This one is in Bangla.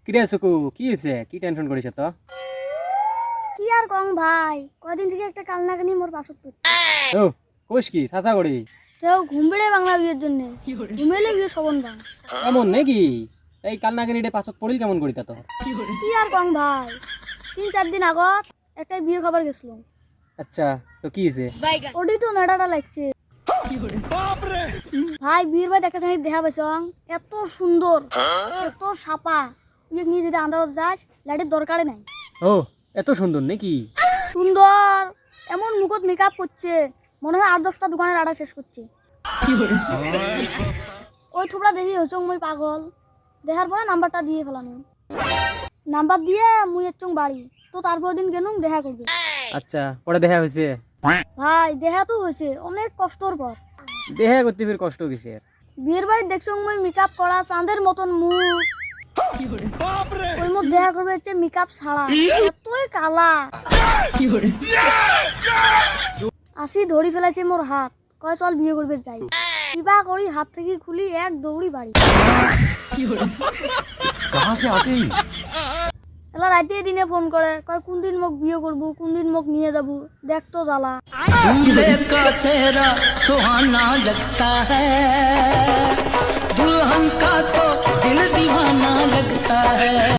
কিরে সুকু কি হয়েছে? কি টেনশন করিস তো? কি আর কং ভাই, কয়দিন থেকে একটা কালনাকানি মোর পাছত পড়ছে। ও কোষ কি সাসা করি? কেউ ঘুমবেড়ে বাংলা বিয়ের জন্য ঘুমেলে গিয়ে শোভন বাং। এমন নাকি? এই কালনাগিনিটে পাছত পড়িল কেমন করি তা তোর? কি আর কং ভাই, 3-4 দিন আগত একটা বিয়ে খাবার গেছিল। আচ্ছা তো কি হয়েছে? ওটি তো নাড়াটা লাগছে ভাই। বিয়ের বাড়ি একটা জানি দেখা পাইছং, এত সুন্দর এত সাপা, তুই নিয়ে যদি আন্দারত যাস লাইটের দরকারে নাই। ও এত সুন্দর নাকি? সুন্দর, এমন মুখত মেকআপ করছে মনে হয় 8-10টা দোকানের আড়া শেষ করছে। ওই থোপড়া দেখি হইচং মুই পাগল, দেখার পরে নাম্বারটা দিয়ে ফেলানো। নাম্বার দিয়ে মুই এরচং বাড়ি, তো তারপর দিন গেনুম দেখা করবে। আচ্ছা পরে দেখা হয়েছে? ভাই দেখা তো হয়েছে অনেক কষ্টর পর। দেখা করতে ফের কষ্ট কিসের? বিয়ের বাড়ি দেখছং মুই মেকআপ করা চাঁদের মতন মুখ, ওই মুখ দেখা করবে হচ্ছে মেকআপ ছাড়া, এতই কালা। আসি ধরি ফেলাইছে মোর হাত, কয় চল বিয়ে করবে যাই। কিবা করি হাত থেকে খুলি এক দৌড়ি বাড়ি। এলা রাতে দিনে ফোন করে, কয় কোন দিন মোক বিয়ে করবো, কোন দিন মোক নিয়ে যাবো, দেখ তো জ্বালা। दूल्हे का सेहरा सुहाना लगता है, दुल्हन का तो दिल दीवाना लगता है।